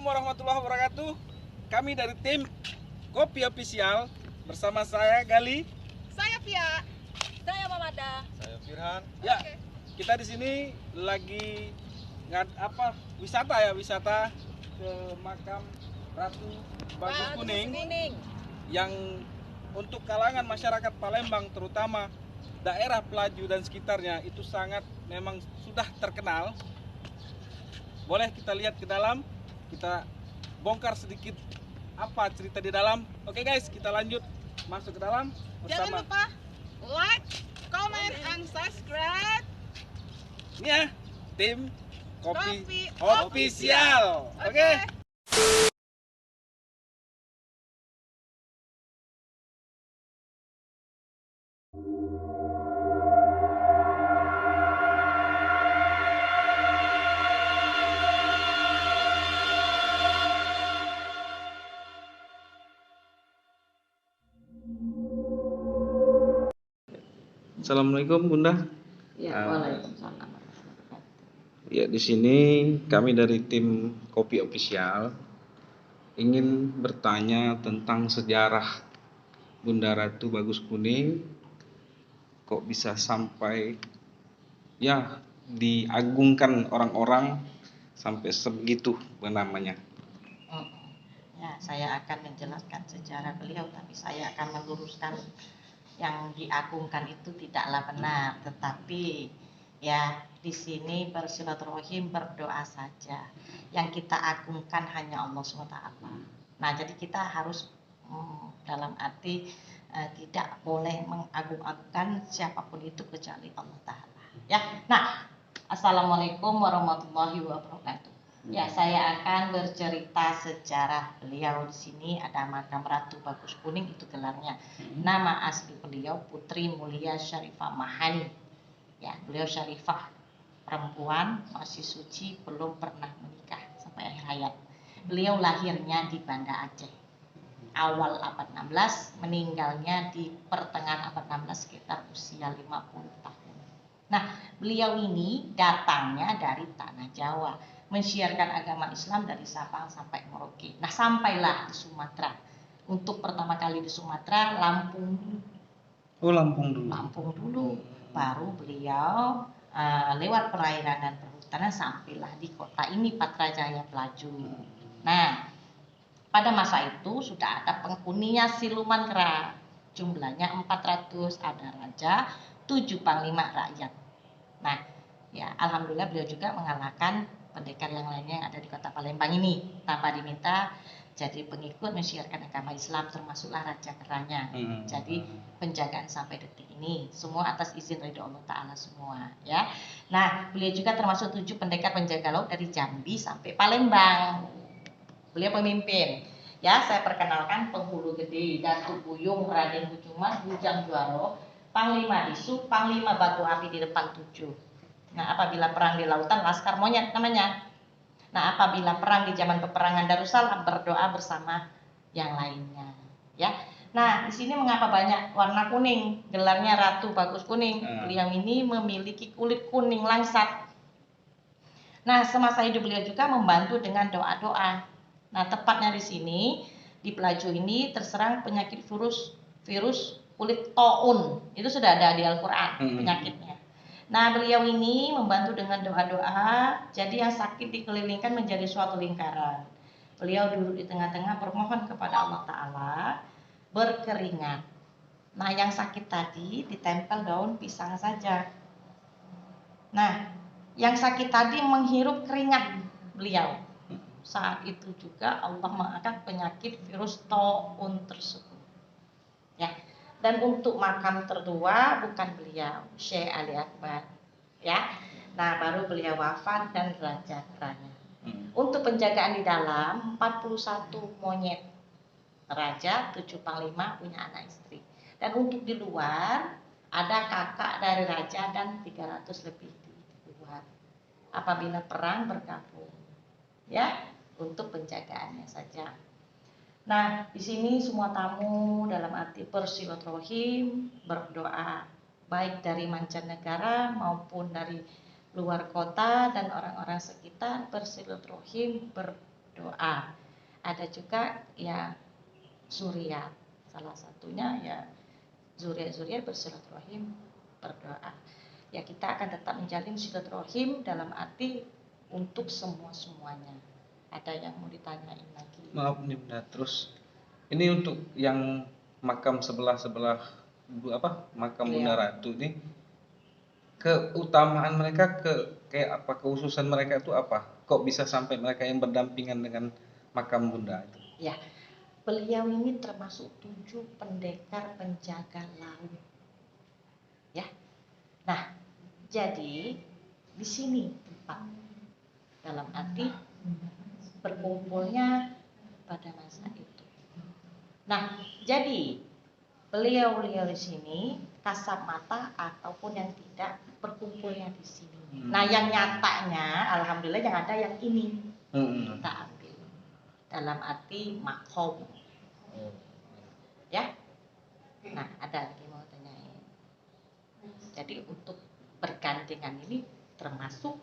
Assalamualaikum warahmatullahi wabarakatuh. Kami dari tim Kopi Official bersama saya Gali, Saya Pia, saya Mamada, Saya Firhan. Ya, Oke. kita di sini lagi wisata ke makam Ratu Bagus Kuning yang untuk kalangan masyarakat Palembang terutama daerah Pelaju dan sekitarnya itu sangat memang sudah terkenal. Boleh kita lihat ke dalam, kita bongkar sedikit apa cerita di dalam. Oke guys, kita lanjut masuk ke dalam Jangan bersama lupa like, comment, and subscribe. ini ya, tim Kopi Kopi Official. Oke. Assalamualaikum Bunda. Ya, waalaikumsalam. Ya, di sini kami dari tim Kopi Official ingin bertanya tentang sejarah Bunda Ratu Bagus Kuning. Kok bisa sampai ya diagungkan orang-orang sampai sebegitu namanya? Ya, saya akan menjelaskan sejarah beliau, tapi saya akan meluruskan yang diagungkan itu tidaklah benar, tetapi ya di sini bersilaturahim, berdoa saja. Yang kita agungkan hanya Allah SWT. Nah, jadi kita harus dalam arti tidak boleh mengagung-agungkan siapapun itu kecuali Allah Ta'ala. Ya, nah, Assalamualaikum warahmatullahi wabarakatuh. Ya, saya akan bercerita sejarah beliau. Di sini ada makam Ratu Bagus Kuning, itu gelarnya. Nama asli beliau Putri Mulia Syarifah Mahani. Ya, beliau Syarifah, perempuan, masih suci, belum pernah menikah sampai akhir hayat. Beliau lahirnya di Banda Aceh awal abad 16, meninggalnya di pertengahan abad 16 sekitar usia 50 tahun. Nah, beliau ini datangnya dari tanah Jawa, mensiarkan agama Islam dari Sabang sampai Merauke. Nah, sampailah di Sumatera. Untuk pertama kali di Sumatera, Lampung dulu. Oh, Lampung dulu. Lampung dulu. Baru beliau lewat perairan dan perhutanan sampailah di kota ini, Patrajaya Pelaju. Nah, pada masa itu sudah ada penghuninya siluman kera. Jumlahnya 400, ada raja, 7 panglima rakyat. Nah, ya alhamdulillah beliau juga mengalahkan pendekar yang lainnya yang ada di kota Palembang ini tanpa diminta jadi pengikut mensiarkan agama Islam, termasuklah raja keranya. Jadi penjagaan sampai detik ini semua atas izin ridho Allah Ta'ala semua, ya. Nah, beliau juga termasuk 7 pendekar penjaga laut dari Jambi sampai Palembang. Beliau pemimpin. Ya, saya perkenalkan penghulu gede, Datuk Buyung Raden Bujuman Bujang Juaro, Panglima Disu, Panglima Batu Api di depan 7. Nah, apabila perang di lautan, Laskar Monyet namanya. Nah, apabila perang di zaman peperangan Darussalam, berdoa bersama yang lainnya. Ya. Nah, di sini mengapa banyak warna kuning? Gelarnya Ratu Bagus Kuning. Beliau ini memiliki kulit kuning langsat. Nah, semasa hidup beliau juga membantu dengan doa-doa. Nah, tepatnya di sini, di Pelaju ini terserang penyakit virus kulit taun. Itu sudah ada di Al-Quran penyakitnya. Nah, beliau ini membantu dengan doa-doa, jadi yang sakit dikelilingkan menjadi suatu lingkaran. Beliau duduk di tengah-tengah bermohon kepada Allah Ta'ala, berkeringat. Nah, yang sakit tadi ditempel daun pisang saja. Nah, yang sakit tadi menghirup keringat beliau. Saat itu juga Allah mengangkat penyakit virus taun tersebut. Ya. Dan untuk makam tertua bukan beliau, Syekh Ali Akbar. Ya. Nah, baru beliau wafat dan raja keranya. Untuk penjagaan di dalam 41 monyet raja, 7 panglima, punya anak istri. Dan untuk di luar ada kakak dari raja dan 300 lebih di luar. Apabila perang bergabung. Ya, untuk penjagaannya saja. Nah, di sini semua tamu dalam arti bersilaturahim, berdoa, baik dari mancanegara maupun dari luar kota dan orang-orang sekitar bersilaturahim, berdoa berdoa. Ada juga ya zuriat, salah satunya ya zuriat bersilaturahim berdoa. Ya kita akan tetap menjalin silaturahim dalam arti untuk semuanya. Ada yang mau ditanyain lagi? Maaf nih Bunda, terus ini untuk yang makam sebelah makam Bunda Ratu ini, keutamaan mereka kayak apa, kekhususan mereka itu apa? Kok bisa sampai mereka yang berdampingan dengan makam Bunda itu? Ya, beliau ini termasuk 7 pendekar penjaga laut. Ya. Nah, jadi di sini tempat dalam arti berkumpulnya pada masa itu. Nah, jadi beliau di sini kasat mata ataupun yang tidak berkumpulnya di sini. Nah, yang nyatanya alhamdulillah yang ada yang ini kita ambil dalam arti makom. Ya. Nah, ada lagi mau tanyain. Jadi untuk bergandengan ini termasuk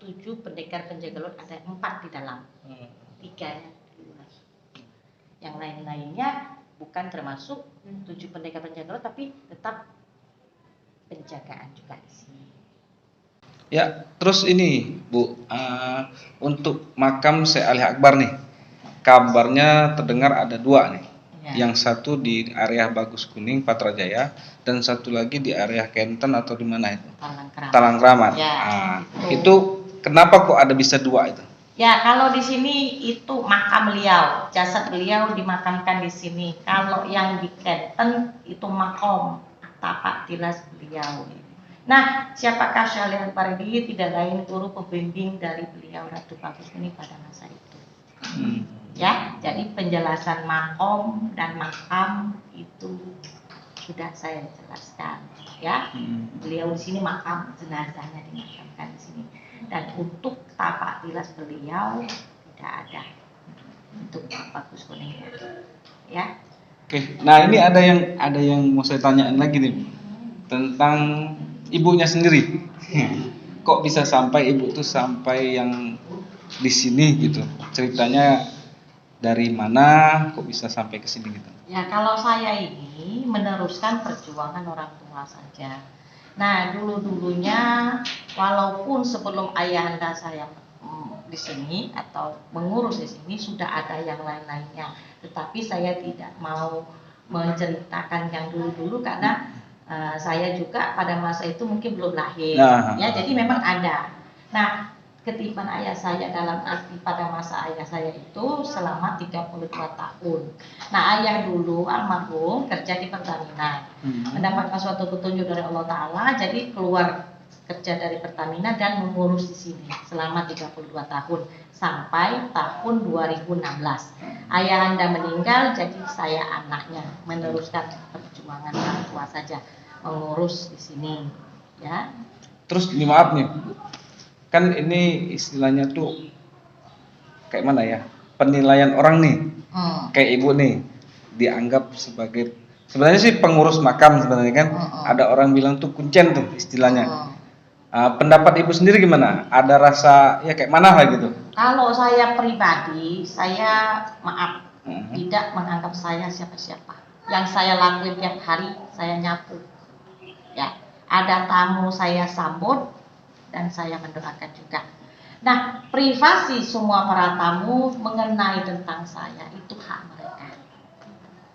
7 pendekar penjaga laut, ada 4 di dalam, 3 di luar. Yang lain-lainnya bukan termasuk 7 pendekar penjaga laut, tapi tetap penjagaan juga di sini. Ya, terus ini Bu, untuk makam Syekh Ali Akbar nih, kabarnya terdengar ada 2 nih. Ya. Yang satu di area Bagus Kuning, Patrajaya, dan satu lagi di area Kenten atau di mana itu? Talang Kramat. Ya, itu kenapa kok ada bisa 2 itu? Ya, kalau di sini itu makam beliau, jasad beliau dimakamkan di sini. Kalau yang di Kenten itu makom tapak tilas beliau. Nah, siapakah Syekh Ali Akbar ini? Tidak lain guru pembimbing dari beliau Ratu Bagus Kuning pada masa itu. Ya, jadi penjelasan makom dan makam itu sudah saya jelaskan. Ya, beliau di sini makam, jenazahnya dimakamkan di sini. Dan untuk tapak tilas beliau tidak ada untuk Bagus Kuning. Ya. Oke, nah ini ada yang mau saya tanyain lagi nih tentang ibunya sendiri. Kok bisa sampai ibu tuh sampai yang di sini gitu? Ceritanya dari mana? Kok bisa sampai ke sini gitu? Ya, kalau saya ini meneruskan perjuangan orang tua saja. Nah, dulunya walaupun sebelum ayahanda saya di sini atau mengurus di sini sudah ada yang lain-lainnya, tetapi saya tidak mau menceritakan yang dulu karena saya juga pada masa itu mungkin belum lahir. Ya, jadi memang ada. Nah, ketiban ayah saya dalam arti pada masa ayah saya itu selama 32 tahun. Nah, ayah dulu almarhum kerja di Pertamina, mendapatkan suatu petunjuk dari Allah Ta'ala, jadi keluar kerja dari Pertamina dan mengurus di sini selama 32 tahun sampai tahun 2016. Ayahanda meninggal, jadi saya anaknya meneruskan perjuangan orang tua saja mengurus di sini. Ya. Terus maaf nih, kan ini istilahnya tuh kayak mana ya, penilaian orang nih, kayak ibu nih dianggap sebagai sebenarnya sih pengurus makam sebenarnya kan, ada orang bilang tuh kuncen tuh istilahnya. Pendapat ibu sendiri gimana? Ada rasa ya kayak mana lah gitu? Kalau saya pribadi, saya maaf tidak menganggap saya siapa-siapa. Yang saya lakuin tiap hari saya nyapu, ya. Ada tamu saya sambut dan saya mendoakan juga. Nah, privasi semua para tamu mengenai tentang saya itu hak mereka.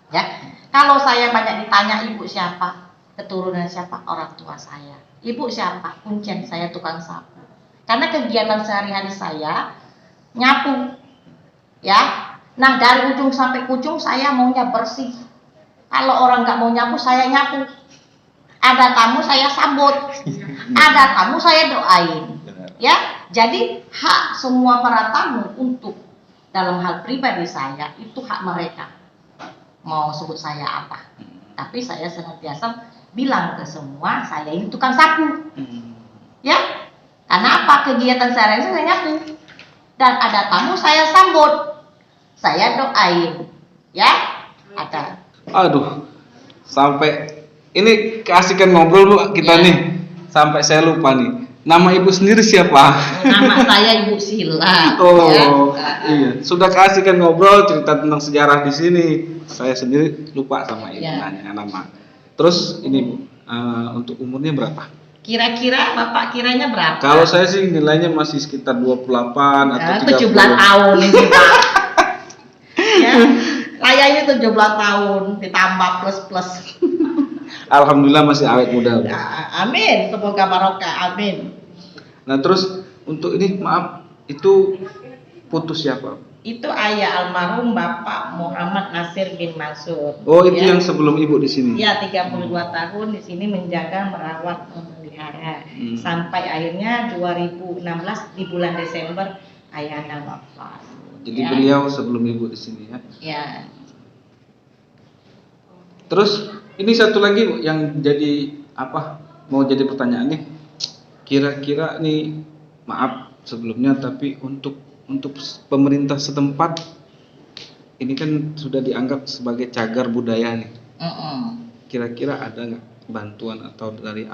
Ya, kalau saya banyak ditanya ibu siapa, keturunan siapa, orang tua saya. Ibu siapa, kuncen, saya tukang sapu. Karena kegiatan sehari-hari saya nyapu, ya. Nah, dari ujung sampai ujung saya maunya bersih. Kalau orang nggak mau nyapu, saya nyapu. Ada tamu saya sambut, ada tamu saya doain. Ya, jadi hak semua para tamu untuk dalam hal pribadi saya itu hak mereka. Mau sebut saya apa? Tapi saya senantiasa bilang ke semua saya ini tukang sapu. Ya, karena apa? Kegiatan sehari-hari saya nyapu. Dan ada tamu saya sambut, saya doain. Ya, ada. Aduh, sampai ini keasikan ngobrol Bu kita nih, sampai saya lupa nih. Nama ibu sendiri siapa? Nama saya Ibu Sila. Oh, ya. iya. Sudah kasih kan ngobrol cerita tentang sejarah di sini. Saya sendiri lupa sama ibu Ya. nanya nama. Terus ini Bu, untuk umurnya berapa? Kira-kira Bapak kiranya berapa? Kalau saya sih nilainya masih sekitar 28 atau 30. 17 tahun ini Pak. Ya, saya ini 17 tahun ditambah plus-plus. Alhamdulillah masih awet muda. Bu. Amin, semoga barokah. Amin. Nah terus untuk ini maaf itu putus siapa? Itu ayah almarhum Bapak Muhammad Nasir bin Mansur. Oh itu Ya. yang sebelum ibu di sini. Ya, 32 tahun di sini menjaga, merawat, memelihara. Sampai akhirnya 2016 di bulan Desember ayahnya wafat. Jadi Ya. beliau sebelum ibu di sini ya. Ya. Terus ini satu lagi Bu, yang jadi apa? Mau jadi pertanyaan nih. Kira-kira nih maaf sebelumnya tapi untuk pemerintah setempat ini kan sudah dianggap sebagai cagar budaya nih. Kira-kira ada nggak bantuan atau dari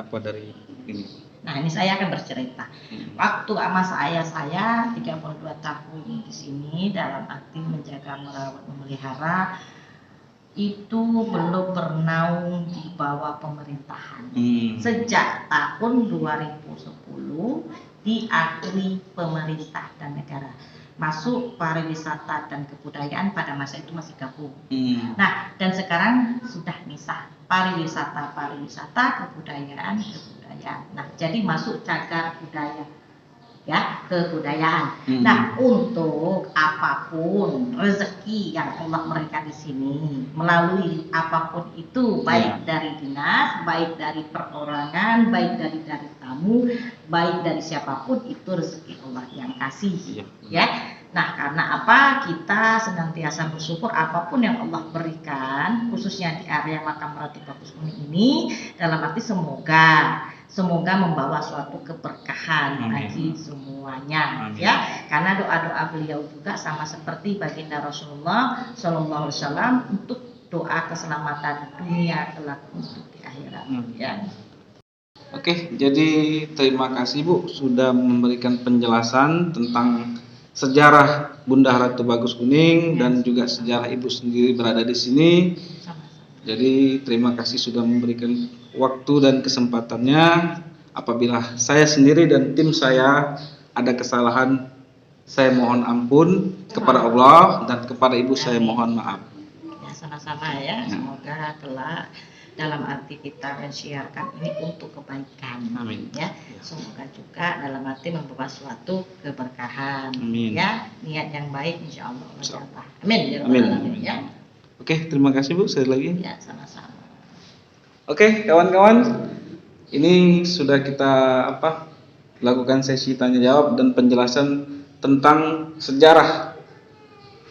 ini? Nah, ini saya akan bercerita. Waktu masa ayah saya 32 tahun di sini dalam arti menjaga, merawat, memelihara itu belum bernaung di bawah pemerintahan. Sejak tahun 2010 diakui pemerintah dan negara. Masuk pariwisata dan kebudayaan pada masa itu masih gabung. Nah, dan sekarang sudah misah pariwisata, kebudayaan. Nah, jadi masuk cagar budaya, ya, kebudayaan. Nah, untuk apapun rezeki yang Allah berikan di sini, melalui apapun itu, baik dari dinas, baik dari perorangan, baik dari tamu, baik dari siapapun, itu rezeki Allah yang kasih, ya. Nah, karena apa? Kita senantiasa bersyukur apapun yang Allah berikan, khususnya di area Makam Ratu Bagus Kuning ini, dalam arti semoga membawa suatu keberkahan bagi semuanya. Ya, karena doa-doa beliau juga sama seperti baginda Rasulullah Shallallahu Alaihi Wasallam untuk doa keselamatan dunia kelak untuk di akhirat. Ya. Oke, jadi terima kasih Bu sudah memberikan penjelasan tentang sejarah Bunda Ratu Bagus Kuning dan juga sejarah ibu sendiri berada di sini. Jadi terima kasih sudah memberikan waktu dan kesempatannya. Apabila saya sendiri dan tim saya ada kesalahan, saya mohon ampun kepada Allah dan kepada ibu saya mohon maaf. Ya, sama-sama ya. Semoga kelak dalam arti kita mensiarkan ini untuk kebaikan. Amin. Ya, semoga juga dalam arti membawa suatu keberkahan. Amin. Ya, niat yang baik insya Allah. Amin. Ya, Amin. Ya. Oke, terima kasih Bu sekali lagi. Ya, sama-sama. Oke, kawan-kawan, ini sudah kita lakukan sesi tanya jawab dan penjelasan tentang sejarah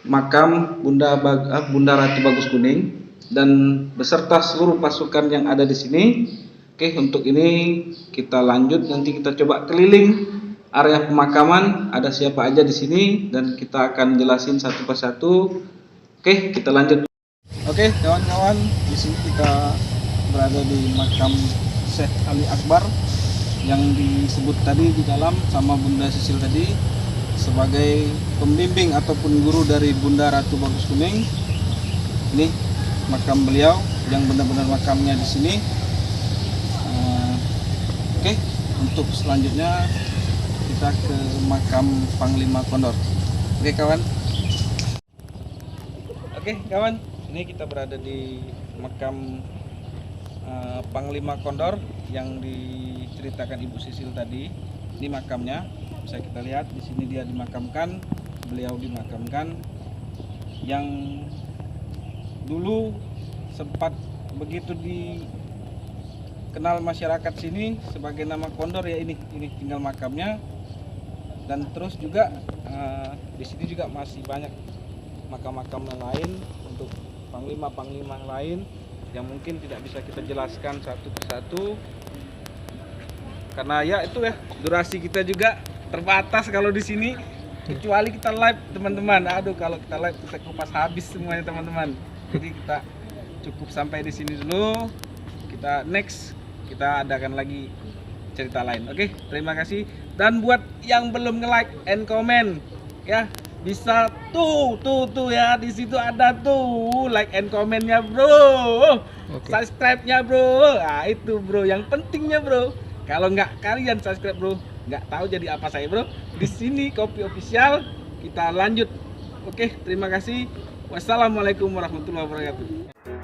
makam Bunda Ratu Bagus Kuning dan beserta seluruh pasukan yang ada di sini. Oke, untuk ini kita lanjut, nanti kita coba keliling area pemakaman, ada siapa aja di sini dan kita akan jelasin satu persatu. Oke, kita lanjut. Oke, kawan-kawan, di sini kita berada di makam Syekh Ali Akbar yang disebut tadi di dalam sama Bunda Sisil tadi sebagai pembimbing ataupun guru dari Bunda Ratu Bagus Kuning. Ini makam beliau yang benar-benar makamnya di sini. Oke, untuk selanjutnya kita ke makam Panglima Kondor. Oke kawan. Oke kawan, ini kita berada di makam Panglima Kondor yang diceritakan Ibu Sisil tadi. Ini makamnya, bisa kita lihat di sini dia dimakamkan, beliau dimakamkan. Yang dulu sempat begitu dikenal masyarakat sini sebagai nama Kondor, ya ini tinggal makamnya. Dan terus juga di sini juga masih banyak makam-makam yang lain untuk panglima-panglima lain yang mungkin tidak bisa kita jelaskan satu persatu karena ya itu ya durasi kita juga terbatas kalau di sini, kecuali kita live teman-teman. Aduh, kalau kita live kita kupas habis semuanya teman-teman. Jadi kita cukup sampai di sini dulu. Kita next kita adakan lagi cerita lain. Oke, terima kasih. Dan buat yang belum nge-like and comment ya, bisa tuh ya, di situ ada tuh like and commentnya bro. Subscribe-nya bro. Nah itu bro yang pentingnya bro. Kalau nggak kalian subscribe bro, nggak tahu jadi apa saya bro. Di sini Kopi Official, kita lanjut. Oke, terima kasih. Wassalamualaikum warahmatullahi wabarakatuh.